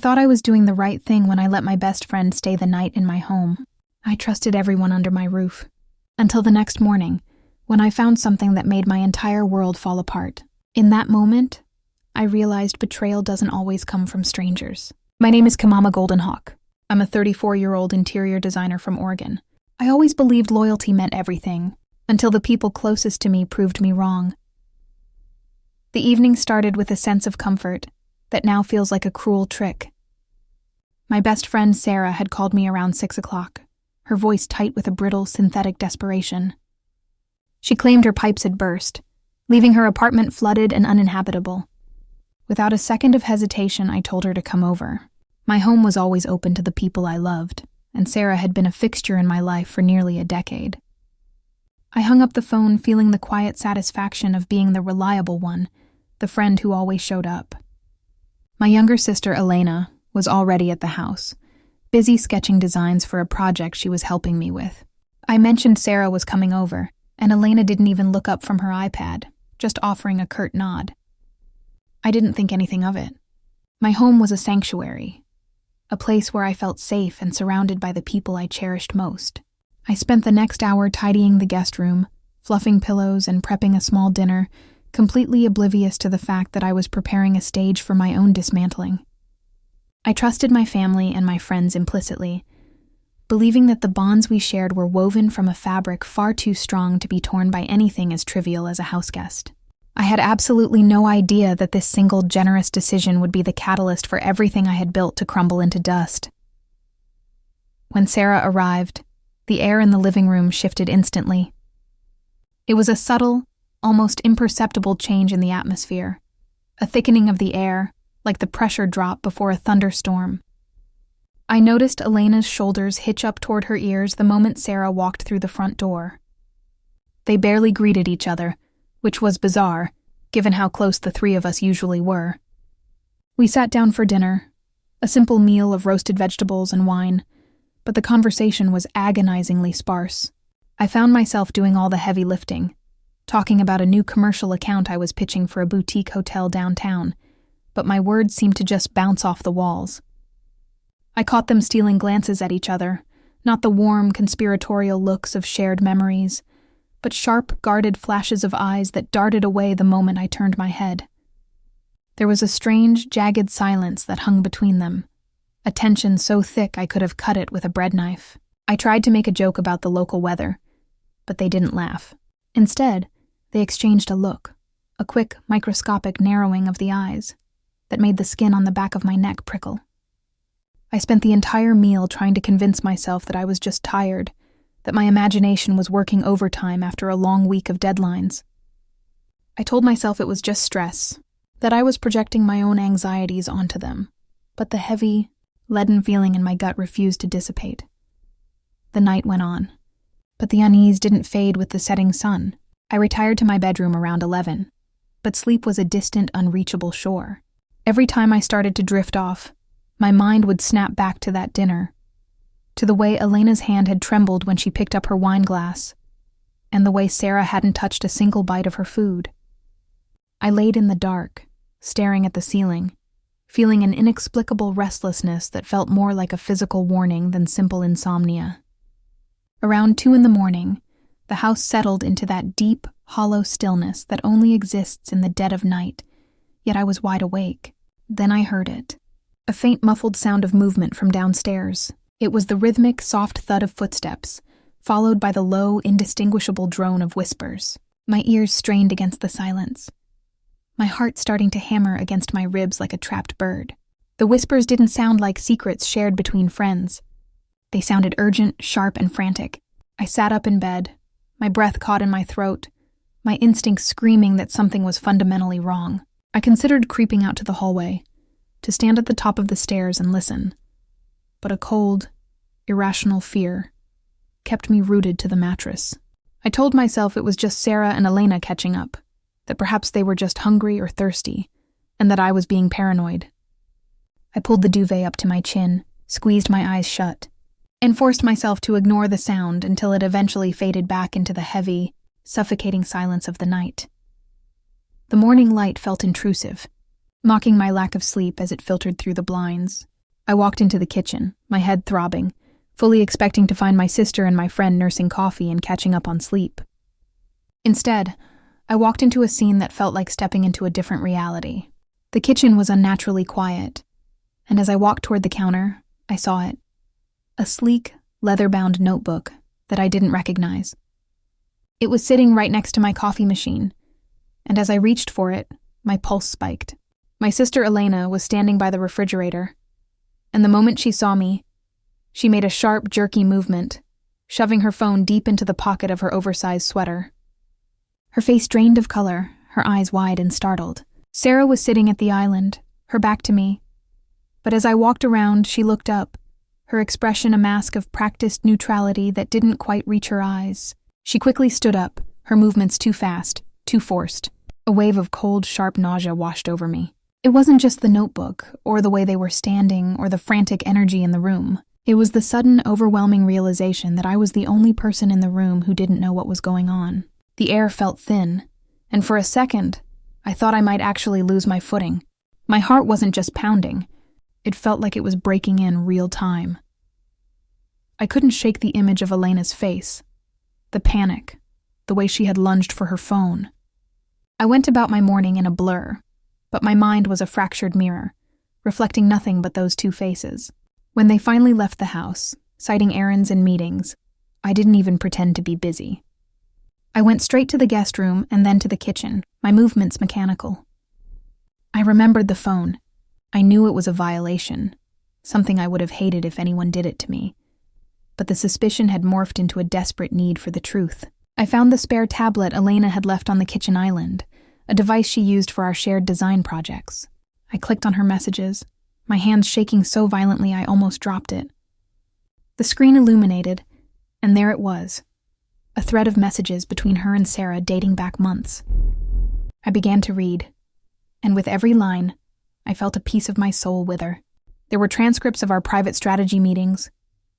thought I was doing the right thing when I let my best friend stay the night in my home. I trusted everyone under my roof. Until the next morning, when I found something that made my entire world fall apart. In that moment, I realized betrayal doesn't always come from strangers. My name is Kamama Goldenhawk. I'm a 34-year-old interior designer from Oregon. I always believed loyalty meant everything, until the people closest to me proved me wrong. The evening started with a sense of comfort that now feels like a cruel trick. My best friend Sarah had called me around 6 o'clock, her voice tight with a brittle, synthetic desperation. She claimed her pipes had burst, leaving her apartment flooded and uninhabitable. Without a second of hesitation, I told her to come over. My home was always open to the people I loved, and Sarah had been a fixture in my life for nearly a decade. I hung up the phone feeling the quiet satisfaction of being the reliable one, the friend who always showed up. My younger sister, Elena, was already at the house, busy sketching designs for a project she was helping me with. I mentioned Sarah was coming over, and Elena didn't even look up from her iPad, just offering a curt nod. I didn't think anything of it. My home was a sanctuary, a place where I felt safe and surrounded by the people I cherished most. I spent the next hour tidying the guest room, fluffing pillows, and prepping a small dinner, completely oblivious to the fact that I was preparing a stage for my own dismantling. I trusted my family and my friends implicitly, believing that the bonds we shared were woven from a fabric far too strong to be torn by anything as trivial as a houseguest. I had absolutely no idea that this single generous decision would be the catalyst for everything I had built to crumble into dust. When Sarah arrived, the air in the living room shifted instantly. It was a subtle, almost imperceptible change in the atmosphere, a thickening of the air, like the pressure drop before a thunderstorm. I noticed Elena's shoulders hitch up toward her ears the moment Sarah walked through the front door. They barely greeted each other, which was bizarre, given how close the three of us usually were. We sat down for dinner, a simple meal of roasted vegetables and wine, but the conversation was agonizingly sparse. I found myself doing all the heavy lifting, talking about a new commercial account I was pitching for a boutique hotel downtown, but my words seemed to just bounce off the walls. I caught them stealing glances at each other, not the warm, conspiratorial looks of shared memories, but sharp, guarded flashes of eyes that darted away the moment I turned my head. There was a strange, jagged silence that hung between them, a tension so thick I could have cut it with a bread knife. I tried to make a joke about the local weather, but they didn't laugh. Instead, they exchanged a look, a quick, microscopic narrowing of the eyes that made the skin on the back of my neck prickle. I spent the entire meal trying to convince myself that I was just tired, that my imagination was working overtime after a long week of deadlines. I told myself it was just stress, that I was projecting my own anxieties onto them, but the heavy, leaden feeling in my gut refused to dissipate. The night went on, but the unease didn't fade with the setting sun. I retired to my bedroom around 11, but sleep was a distant, unreachable shore. Every time I started to drift off, my mind would snap back to that dinner, to the way Elena's hand had trembled when she picked up her wine glass, and the way Sarah hadn't touched a single bite of her food. I laid in the dark, staring at the ceiling, feeling an inexplicable restlessness that felt more like a physical warning than simple insomnia. Around 2 a.m, the house settled into that deep, hollow stillness that only exists in the dead of night, yet I was wide awake. Then I heard it. A faint muffled sound of movement from downstairs. It was the rhythmic, soft thud of footsteps, followed by the low, indistinguishable drone of whispers. My ears strained against the silence, my heart starting to hammer against my ribs like a trapped bird. The whispers didn't sound like secrets shared between friends. They sounded urgent, sharp, and frantic. I sat up in bed, my breath caught in my throat, my instincts screaming that something was fundamentally wrong. I considered creeping out to the hallway, to stand at the top of the stairs and listen, but a cold, irrational fear kept me rooted to the mattress. I told myself it was just Sarah and Elena catching up, that perhaps they were just hungry or thirsty, and that I was being paranoid. I pulled the duvet up to my chin, squeezed my eyes shut, and forced myself to ignore the sound until it eventually faded back into the heavy, suffocating silence of the night. The morning light felt intrusive, mocking my lack of sleep as it filtered through the blinds. I walked into the kitchen, my head throbbing, fully expecting to find my sister and my friend nursing coffee and catching up on sleep. Instead, I walked into a scene that felt like stepping into a different reality. The kitchen was unnaturally quiet, and as I walked toward the counter, I saw it. A sleek, leather-bound notebook that I didn't recognize. It was sitting right next to my coffee machine, and as I reached for it, my pulse spiked. My sister Elena was standing by the refrigerator, and the moment she saw me, she made a sharp, jerky movement, shoving her phone deep into the pocket of her oversized sweater. Her face drained of color, her eyes wide and startled. Sarah was sitting at the island, her back to me, but as I walked around, she looked up, her expression a mask of practiced neutrality that didn't quite reach her eyes. She quickly stood up, her movements too fast, too forced. A wave of cold, sharp nausea washed over me. It wasn't just the notebook, or the way they were standing, or the frantic energy in the room. It was the sudden, overwhelming realization that I was the only person in the room who didn't know what was going on. The air felt thin, and for a second, I thought I might actually lose my footing. My heart wasn't just pounding. It felt like it was breaking in real time. I couldn't shake the image of Elena's face, the panic, the way she had lunged for her phone. I went about my morning in a blur, but my mind was a fractured mirror, reflecting nothing but those two faces. When they finally left the house, citing errands and meetings, I didn't even pretend to be busy. I went straight to the guest room and then to the kitchen, my movements mechanical. I remembered the phone. I knew it was a violation, something I would have hated if anyone did it to me. But the suspicion had morphed into a desperate need for the truth. I found the spare tablet Elena had left on the kitchen island, a device she used for our shared design projects. I clicked on her messages, my hands shaking so violently I almost dropped it. The screen illuminated, and there it was, a thread of messages between her and Sarah dating back months. I began to read, and with every line, I felt a piece of my soul wither. There were transcripts of our private strategy meetings,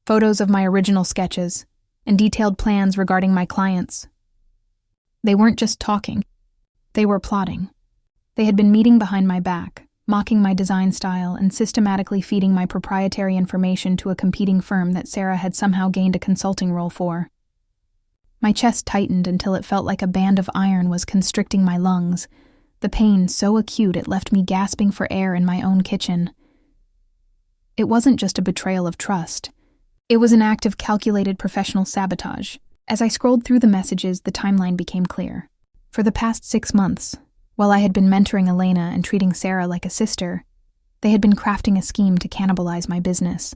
photos of my original sketches, and detailed plans regarding my clients. They weren't just talking, they were plotting. They had been meeting behind my back, mocking my design style and systematically feeding my proprietary information to a competing firm that Sarah had somehow gained a consulting role for. My chest tightened until it felt like a band of iron was constricting my lungs, the pain so acute it left me gasping for air in my own kitchen. It wasn't just a betrayal of trust. It was an act of calculated professional sabotage. As I scrolled through the messages, the timeline became clear. For the past 6 months, while I had been mentoring Elena and treating Sarah like a sister, they had been crafting a scheme to cannibalize my business.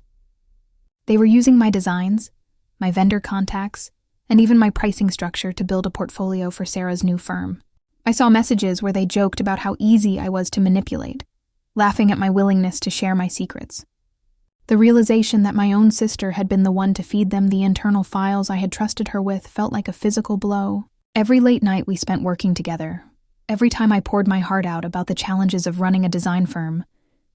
They were using my designs, my vendor contacts, and even my pricing structure to build a portfolio for Sarah's new firm. I saw messages where they joked about how easy I was to manipulate, laughing at my willingness to share my secrets. The realization that my own sister had been the one to feed them the internal files I had trusted her with felt like a physical blow. Every late night we spent working together, every time I poured my heart out about the challenges of running a design firm,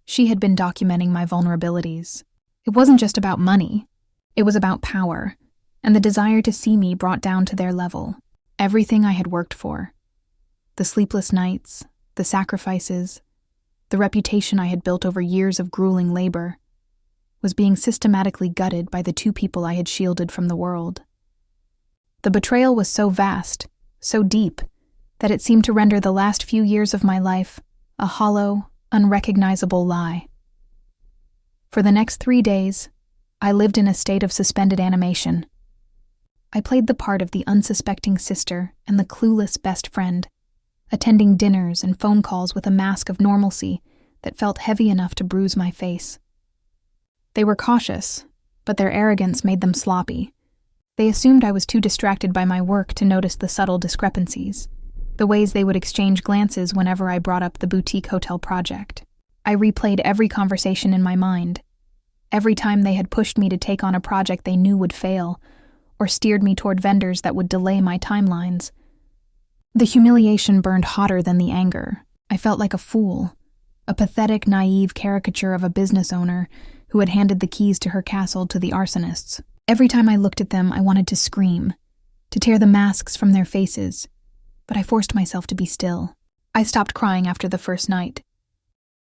she had been documenting my vulnerabilities. It wasn't just about money. It was about power, and the desire to see me brought down to their level. Everything I had worked for. The sleepless nights, the sacrifices, the reputation I had built over years of grueling labor, was being systematically gutted by the two people I had shielded from the world. The betrayal was so vast, so deep, that it seemed to render the last few years of my life a hollow, unrecognizable lie. For the next 3 days, I lived in a state of suspended animation. I played the part of the unsuspecting sister and the clueless best friend, attending dinners and phone calls with a mask of normalcy that felt heavy enough to bruise my face. They were cautious, but their arrogance made them sloppy. They assumed I was too distracted by my work to notice the subtle discrepancies, the ways they would exchange glances whenever I brought up the boutique hotel project. I replayed every conversation in my mind, every time they had pushed me to take on a project they knew would fail, or steered me toward vendors that would delay my timelines. The humiliation burned hotter than the anger. I felt like a fool, a pathetic, naive caricature of a business owner who had handed the keys to her castle to the arsonists. Every time I looked at them, I wanted to scream, to tear the masks from their faces, but I forced myself to be still. I stopped crying after the first night.